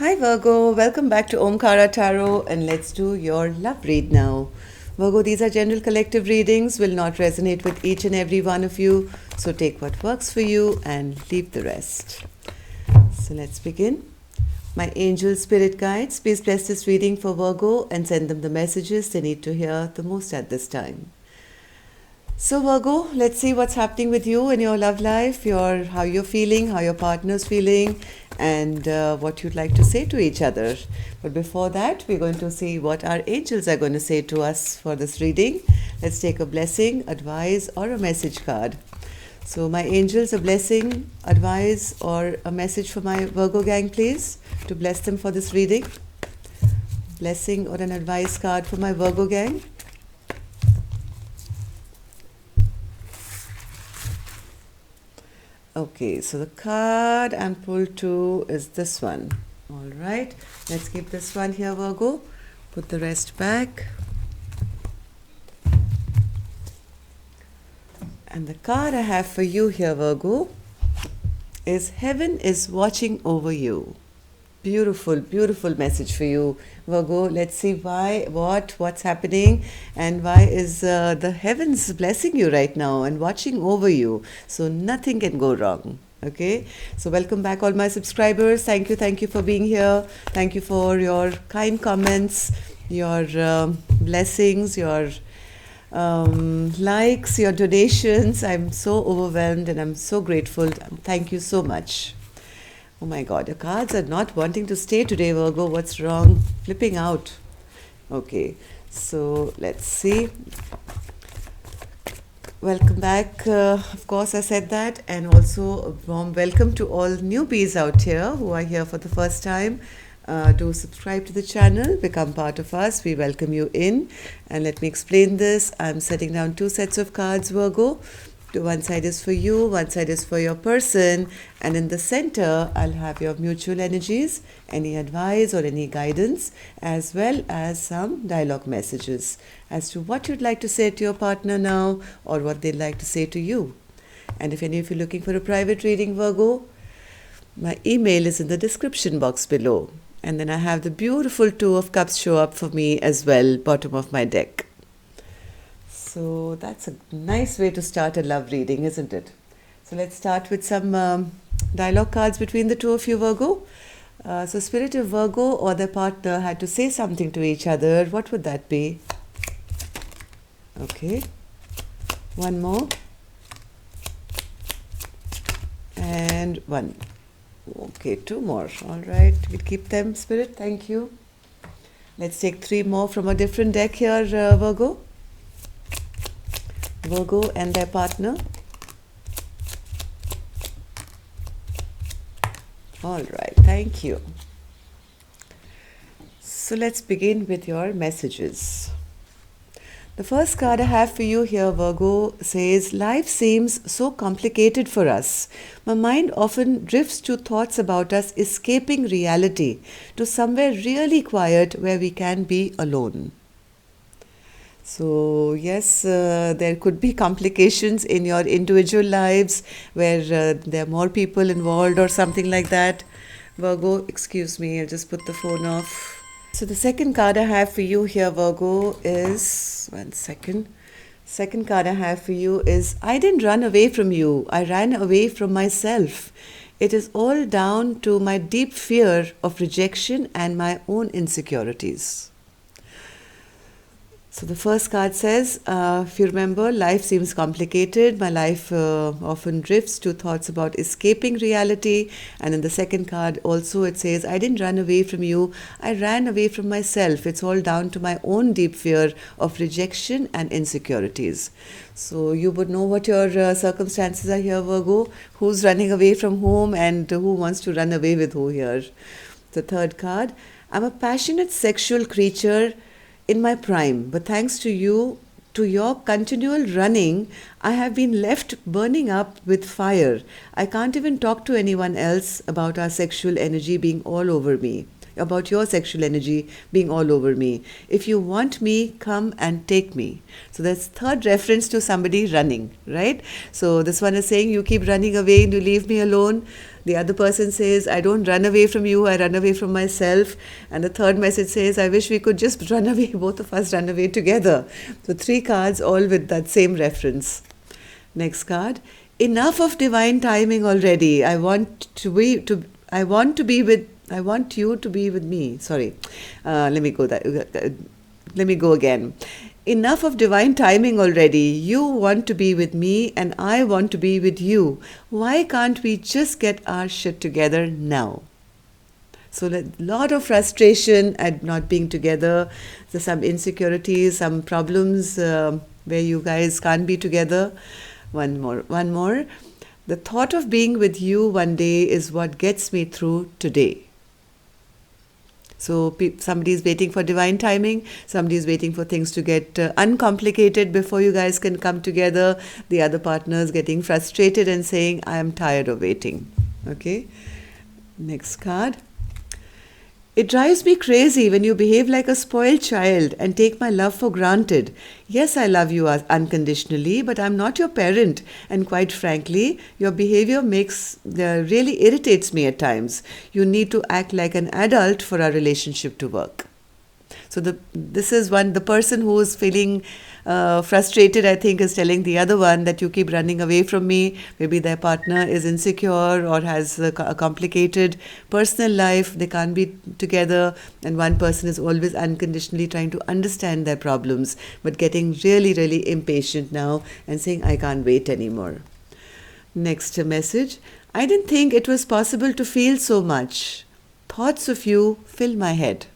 Hi Virgo, welcome back to Omkara Tarot and let's do your love read now. Virgo, these are general collective readings, will not resonate with each and every one of you, so take what works for you and leave the rest. So let's begin. My angel spirit guides, please bless this reading for Virgo and send them the messages they need to hear the most at this time. So Virgo, let's see what's happening with you in your love life, how you're feeling, how your partner's feeling, and what you'd like to say to each other. But before that, we're going to see what our angels are going to say to us for this reading. Let's take a blessing, advice, or a message card. So my angels, a blessing, advice, or a message for my Virgo gang, please, to bless them for this reading. Blessing or an advice card for my Virgo gang. Okay, so the card I'm pulled to is this one. All right, let's keep this one here, Virgo. Put the rest back. And the card I have for you here, Virgo, is Heaven is watching over you. Beautiful, beautiful message for you, Virgo. Let's see what's happening, and why is the heavens blessing you right now and watching over you. So nothing can go wrong. Okay, so welcome back, all my subscribers. Thank you for being here. Thank you for your kind comments, your blessings, your likes, your donations. I'm so overwhelmed and I'm so grateful. Thank you so much. Oh my God, your cards are not wanting to stay today, Virgo. What's wrong? Flipping out. Okay, so let's see. Welcome back. Of course, I said that. And also a warm welcome to all newbies out here who are here for the first time. Do subscribe to the channel, become part of us. We welcome you in. And let me explain this. I'm setting down two sets of cards, Virgo. One side is for you, one side is for your person, and in the center I'll have your mutual energies, any advice or any guidance, as well as some dialogue messages as to what you'd like to say to your partner now or what they'd like to say to you. And if any of you are looking for a private reading, Virgo, my email is in the description box below. And then I have the beautiful Two of Cups show up for me as well, bottom of my deck. So that's a nice way to start a love reading, isn't it? So let's start with some dialogue cards between the two of you, Virgo. So Spirit of Virgo or their partner had to say something to each other. What would that be? Okay. One more. And one. Okay, two more. All right. We'll keep them, Spirit. Thank you. Let's take three more from a different deck here, Virgo. Virgo and their partner. All right, thank you. So let's begin with your messages. The first card I have for you here, Virgo, says, life seems so complicated for us. My mind often drifts to thoughts about us escaping reality, to somewhere really quiet where we can be alone. So yes, there could be complications in your individual lives where there are more people involved or something like that. Virgo, excuse me, I'll just put the phone off. So the second card I have for you here, Virgo, is, one second. Second card I have for you is, I didn't run away from you. I ran away from myself. It is all down to my deep fear of rejection and my own insecurities. So the first card says, if you remember, life seems complicated. My life often drifts to thoughts about escaping reality. And in the second card also it says, I didn't run away from you. I ran away from myself. It's all down to my own deep fear of rejection and insecurities. So you would know what your circumstances are here, Virgo. Who's running away from whom and who wants to run away with who here. The third card, I'm a passionate sexual creature in my prime, but thanks to you, to your continual running, I have been left burning up with fire. I can't even talk to anyone else about our sexual energy being all over me, about your sexual energy being all over me. If you want me, come and take me. So that's third reference to somebody running, right? So this one is saying you keep running away and you leave me alone. The other person says, I don't run away from you, I run away from myself. And the third message says, I wish we could just run away, both of us run away together. So 3 cards all with that same reference. Next card. Enough of divine timing already. I want you to be with me. Sorry. Let me go again. Enough of divine timing already. You want to be with me and I want to be with you. Why can't we just get our shit together now? So a lot of frustration at not being together. There's some insecurities, some problems where you guys can't be together. One more. The thought of being with you one day is what gets me through today. So somebody is waiting for divine timing. Somebody is waiting for things to get uncomplicated before you guys can come together. The other partner is getting frustrated and saying, I am tired of waiting. Okay. Next card. It drives me crazy when you behave like a spoiled child and take my love for granted. Yes, I love you unconditionally, but I'm not your parent. And quite frankly, your behavior really irritates me at times. You need to act like an adult for our relationship to work. So this is the person who is feeling frustrated, I think, is telling the other one that you keep running away from me. Maybe their partner is insecure or has a complicated personal life. They can't be together. And one person is always unconditionally trying to understand their problems, but getting really, really impatient now and saying, I can't wait anymore. Next message. I didn't think it was possible to feel so much. Thoughts of you fill my head.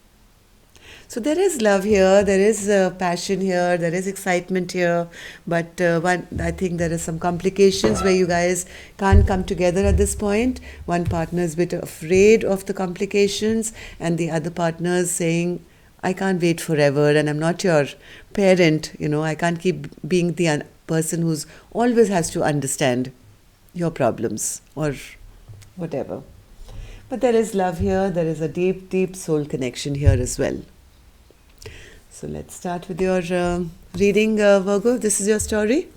So there is love here, there is passion here, there is excitement here, but I think there are some complications where you guys can't come together at this point. One partner is a bit afraid of the complications and the other partner is saying, I can't wait forever and I'm not your parent, I can't keep being the person who's always has to understand your problems or whatever. But there is love here, there is a deep, deep soul connection here as well. So let's start with your reading, Virgo. This is your story.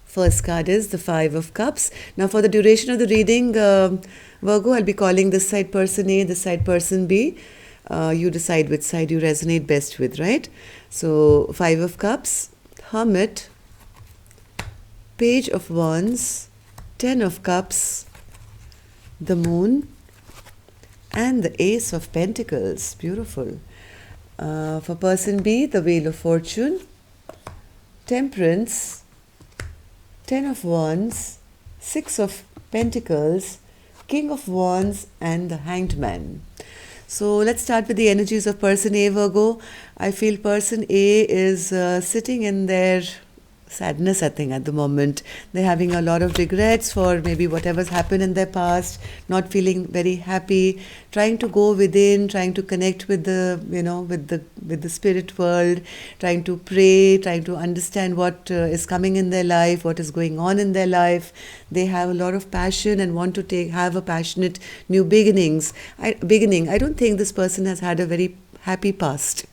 First card is the 5 of Cups. Now for the duration of the reading, Virgo, I'll be calling this side person A, this side person B. You decide which side you resonate best with, right? So 5 of Cups, Hermit, Page of Wands, 10 of Cups, the Moon, and the Ace of Pentacles. Beautiful. For person B, the Wheel of Fortune, Temperance, 10 of Wands, 6 of Pentacles, King of Wands, and the Hanged Man. So let's start with the energies of person A, Virgo. I feel person A is sitting in their sadness, I think, at the moment. They're having a lot of regrets for maybe whatever's happened in their past, not feeling very happy, trying to go within, trying to connect with the spirit world, trying to pray, trying to understand what is coming in their life, what is going on in their life. They have a lot of passion and want to have a passionate new beginning. I don't think this person has had a very happy past.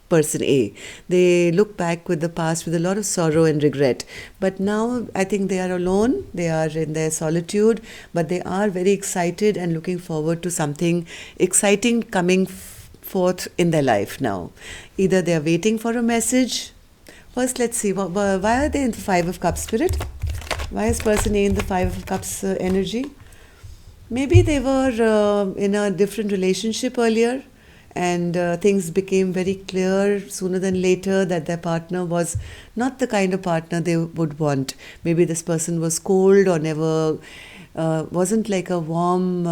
Person A. They look back with the past with a lot of sorrow and regret. But now I think they are alone, they are in their solitude, but they are very excited and looking forward to something exciting coming forth in their life now. Either they are waiting for a message. First, let's see, why are they in the 5 of Cups, Spirit? Why is person A in the 5 of Cups energy? Maybe they were in a different relationship earlier, and things became very clear sooner than later that their partner was not the kind of partner they would want. Maybe this person was cold or never wasn't like a warm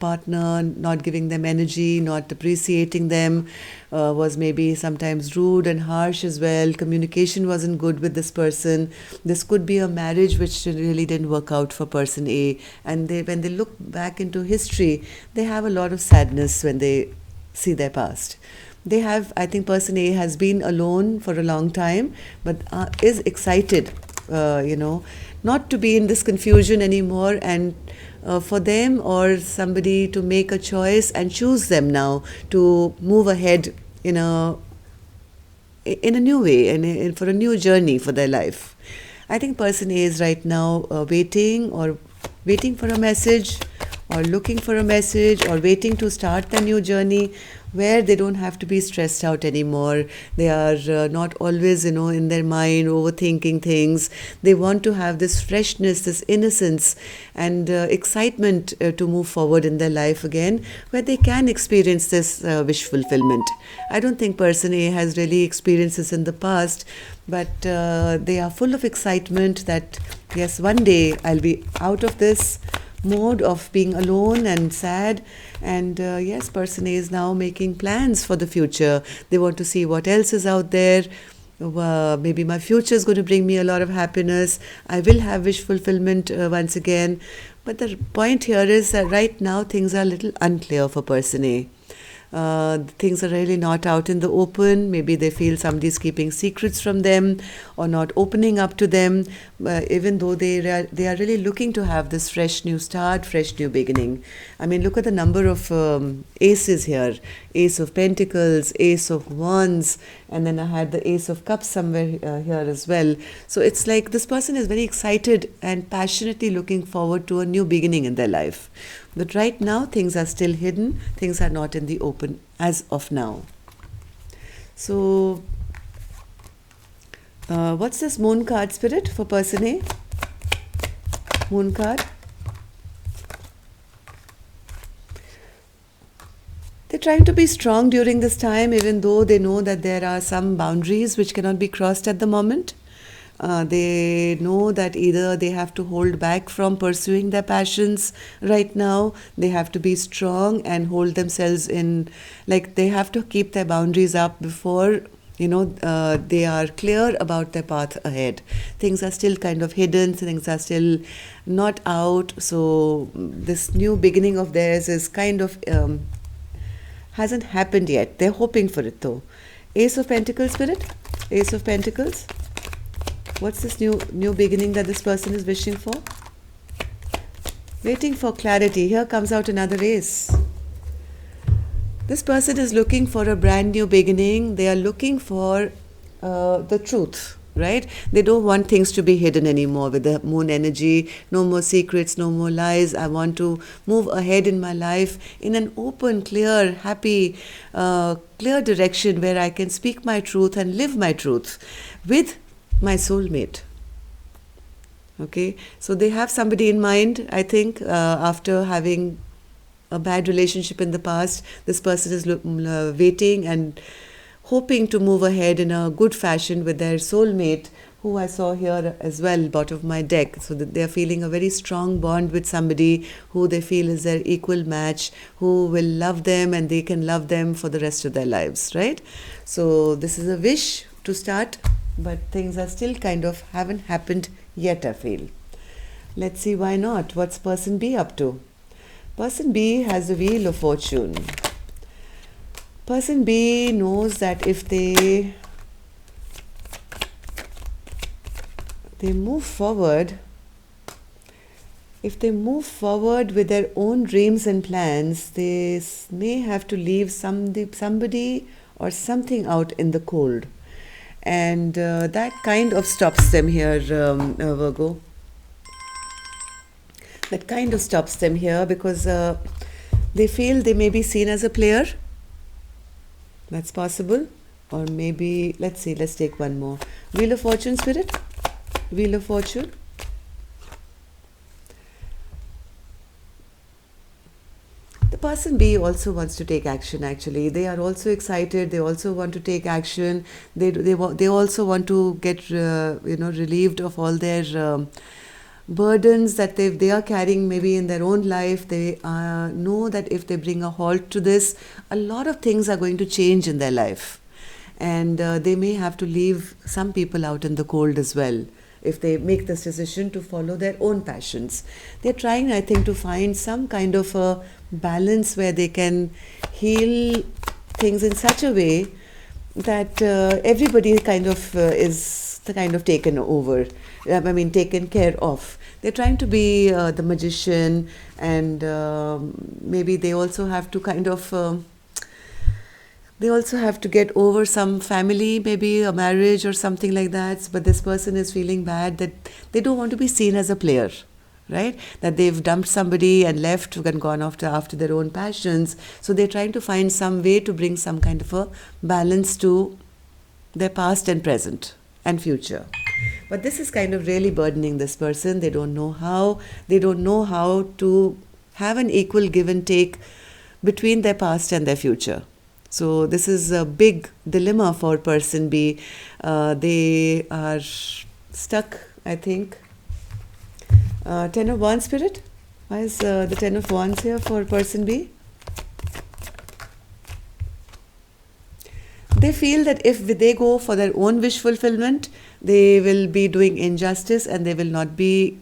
partner, not giving them energy, not appreciating them, was maybe sometimes rude and harsh as well. Communication wasn't good with this person. This could be a marriage which really didn't work out for person A. And when they look back into history, they have a lot of sadness when they see their past. I think person A has been alone for a long time, but is excited, not to be in this confusion anymore, and for them or somebody to make a choice and choose them now to move ahead in a new way and for a new journey for their life. I think person A is right now waiting or waiting for a message or looking for a message or waiting to start the new journey where they don't have to be stressed out anymore. They are not always, in their mind overthinking things. They want to have this freshness, this innocence, and excitement to move forward in their life again, where they can experience this wish fulfillment. I don't think person A has really experienced this in the past, but they are full of excitement that, yes, one day I'll be out of this mode of being alone and sad. And yes, person A is now making plans for the future. They want to see what else is out there. Maybe my future is going to bring me a lot of happiness. I will have wish fulfillment once again. But the point here is that right now things are a little unclear for person A. Things are really not out in the open. Maybe they feel somebody's keeping secrets from them or not opening up to them, even though they are really looking to have this fresh new start, fresh new beginning. I mean, look at the number of aces here. Ace of Pentacles, Ace of Wands, and then I had the Ace of Cups somewhere here as well. So it's like this person is very excited and passionately looking forward to a new beginning in their life. But right now, things are still hidden. Things are not in the open as of now. So, what's this Moon card, Spirit, for person A? Moon card. They're trying to be strong during this time, even though they know that there are some boundaries which cannot be crossed at the moment. They know that either they have to hold back from pursuing their passions right now. They have to be strong and hold themselves in, like they have to keep their boundaries up before, they are clear about their path ahead. Things are still kind of hidden. Things are still not out. So this new beginning of theirs is kind of hasn't happened yet. They're hoping for it though. Ace of Pentacles, Spirit. Ace of Pentacles. What's this new beginning that this person is wishing for? Waiting for clarity. Here comes out another ace. This person is looking for a brand new beginning. They are looking for the truth, right? They don't want things to be hidden anymore with the moon energy. No more secrets, no more lies. I want to move ahead in my life in an open, clear, happy, clear direction where I can speak my truth and live my truth with my soulmate. Okay, so they have somebody in mind. I think after having a bad relationship in the past, this person is waiting and hoping to move ahead in a good fashion with their soulmate, who I saw here as well, bottom of my deck. So that they are feeling a very strong bond with somebody who they feel is their equal match, who will love them and they can love them for the rest of their lives, right? So this is a wish to start, but things are still kind of haven't happened yet, I feel. Let's see why not. What's person B up to? Person B has the Wheel of Fortune. Person B knows that if they move forward, if they move forward with their own dreams and plans, they may have to leave somebody or something out in the cold. And that kind of stops them here, Virgo. That kind of stops them here because they feel they may be seen as a player. That's possible. Or maybe, let's see, let's take one more. Wheel of Fortune, Spirit. Wheel of Fortune. The person B also wants to take action, actually. They are also excited. They also want to take action. They also want to get, relieved of all their burdens that they are carrying maybe in their own life. They know that if they bring a halt to this, a lot of things are going to change in their life. And they may have to leave some people out in the cold as well if they make this decision to follow their own passions. They're trying, I think, to find some kind of a balance where they can heal things in such a way that everybody kind of is taken over. Taken care of. They're trying to be the magician, and maybe they also have to they also have to get over some family, maybe a marriage or something like that. But this person is feeling bad that they don't want to be seen as a player, right? That they've dumped somebody and left and gone after their own passions. So they're trying to find some way to bring some kind of a balance to their past and present and future. But this is kind of really burdening this person. They don't know how. They don't know how to have an equal give and take between their past and their future. So this is a big dilemma for person B. They are stuck, I think. Ten of Wands, Spirit. Why is the Ten of Wands here for person B? They feel that if they go for their own wish fulfillment, they will be doing injustice and they will not be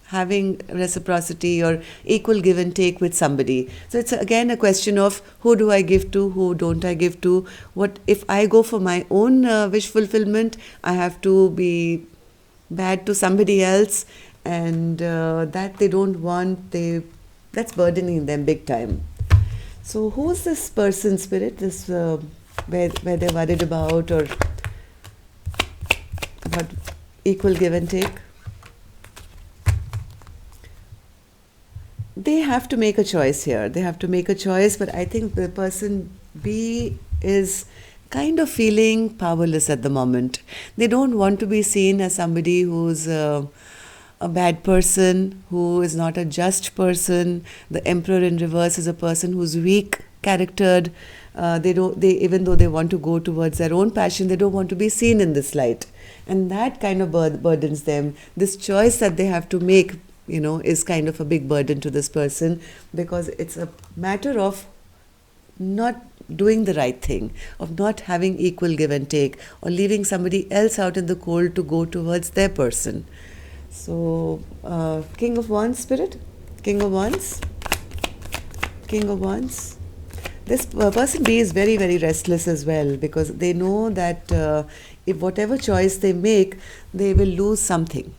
having reciprocity or equal give and take with somebody. So it's again a question of who do I give to, who don't I give to. What if I go for my own wish fulfillment, I have to be bad to somebody else, and that they don't want, that's burdening them big time. So who's this person, Spirit? This where they're worried about or about equal give and take? They have to make a choice here. They have to make a choice, but I think the person B is kind of feeling powerless at the moment. They don't want to be seen as somebody who's a bad person, who is not a just person. The Emperor in reverse is a person who's weak charactered. Even though they want to go towards their own passion, they don't want to be seen in this light, and that kind of burdens them. This choice that they have to make, is kind of a big burden to this person, because it's a matter of not doing the right thing, of not having equal give and take, or leaving somebody else out in the cold to go towards their person. So, King of Wands, Spirit? King of Wands? King of Wands? This person B is very, very restless as well, because they know that if whatever choice they make, they will lose something.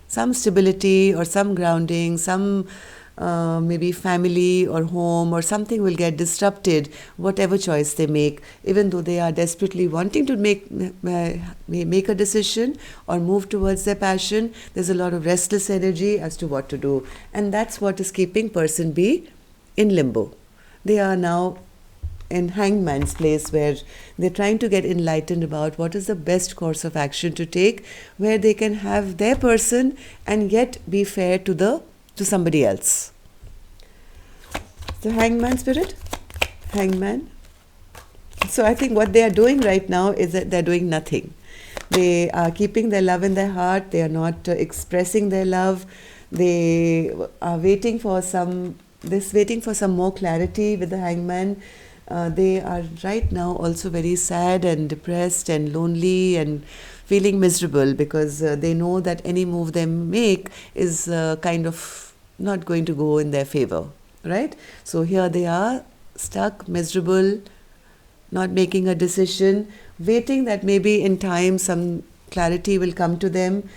Some stability or some grounding, some maybe family or home or something will get disrupted, whatever choice they make, even though they are desperately wanting to make a decision or move towards their passion. There's a lot of restless energy as to what to do, and that's what is keeping person B in limbo. They are now in hangman's place, where they're trying to get enlightened about what is the best course of action to take, where they can have their person and yet be fair to somebody else. The Hangman, Spirit? Hangman. So I think what they are doing right now is that they're doing nothing. They are keeping their love in their heart. They are not expressing their love. They are waiting for some more clarity with the Hangman. They are right now also very sad and depressed and lonely and feeling miserable, because they know that any move they make is kind of not going to go in their favor, right? So here they are, stuck, miserable, not making a decision, waiting that maybe in time some clarity will come to them.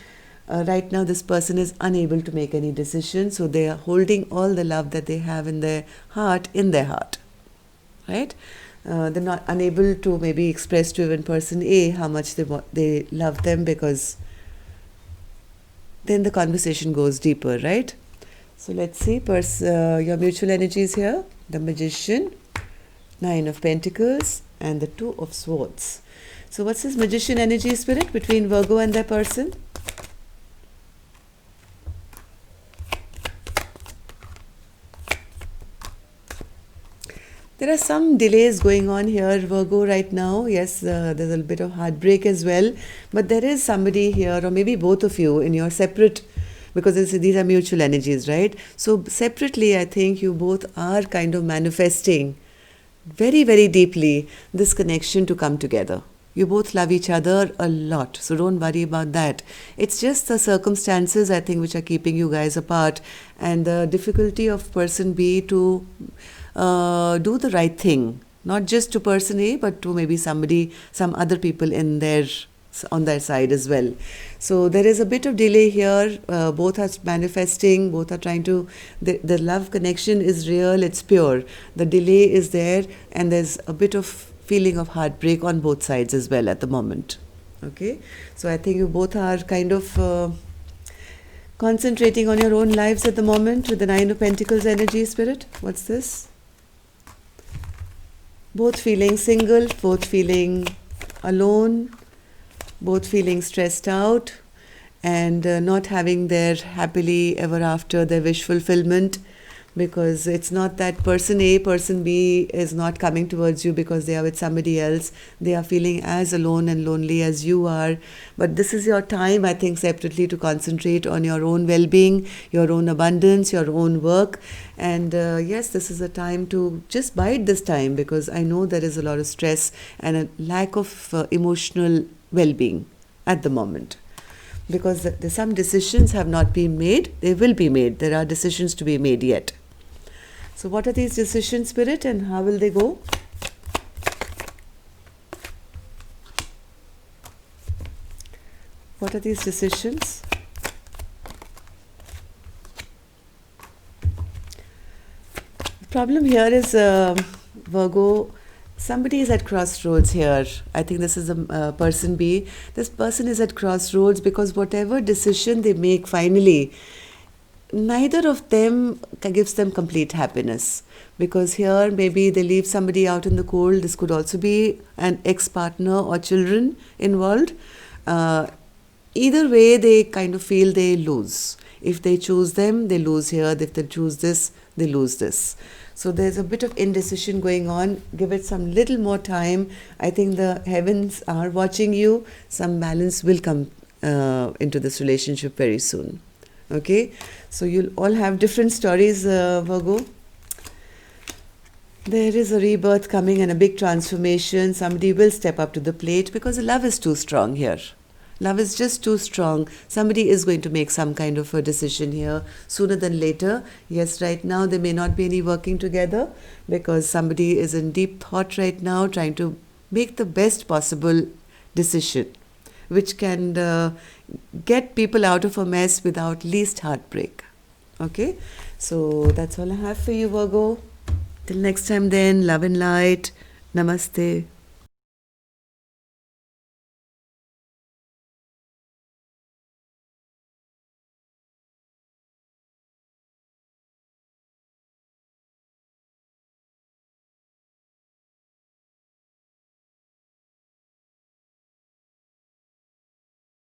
Right now this person is unable to make any decision, so they are holding all the love that they have in their heart, right? They're not unable to maybe express to even person A how much they love them, because then the conversation goes deeper, right? So let's see your mutual energies here. The Magician, Nine of Pentacles, and the Two of Swords. So what's this Magician energy, Spirit, between Virgo and their person? There are some delays going on here, Virgo, right now. Yes, there's a bit of heartbreak as well. But there is somebody here, or maybe both of you, in your separate, because these are mutual energies, right? So separately, I think you both are kind of manifesting very, very deeply this connection to come together. You both love each other a lot, so don't worry about that. It's just the circumstances, I think, which are keeping you guys apart, and the difficulty of person B to do the right thing, not just to person A, but to maybe some other people on their side as well. So there is a bit of delay here. Both are manifesting, both are trying to, the love connection is real, it's pure. The delay is there, and there's a bit of feeling of heartbreak on both sides as well at the moment. Okay, so I think you both are kind of Concentrating on your own lives at the moment with the Nine of Pentacles energy, Spirit. What's this? Both feeling single, both feeling alone, both feeling stressed out, and not having their happily ever after, their wish fulfillment, because it's not that person A, person B is not coming towards you because they are with somebody else. They are feeling as alone and lonely as you are. But this is your time, I think, separately to concentrate on your own well-being, your own abundance, your own work. And yes, this is a time to just bide this time, because I know there is a lot of stress and a lack of emotional well-being at the moment. Because some decisions have not been made, they will be made. There are decisions to be made yet. So what are these decisions, Spirit, and how will they go? What are these decisions? The problem here is, Virgo, somebody is at crossroads here. I think this is a person B. This person is at crossroads because whatever decision they make finally, neither of them gives them complete happiness. Because here maybe they leave somebody out in the cold. This could also be an ex-partner or children involved. Either way, they kind of feel they lose. If they choose them, they lose here. If they choose this, they lose this. So there's a bit of indecision going on. Give it some little more time. I think the heavens are watching you. Some balance will come into this relationship very soon. Okay, so you'll all have different stories, Virgo. There is a rebirth coming and a big transformation. Somebody will step up to the plate because love is too strong here. Love is just too strong. Somebody is going to make some kind of a decision here sooner than later. Yes, right now there may not be any working together because somebody is in deep thought right now, trying to make the best possible decision, which can get people out of a mess without least heartbreak. Okay, so that's all I have for you, Virgo. Till next time then, love and light. Namaste.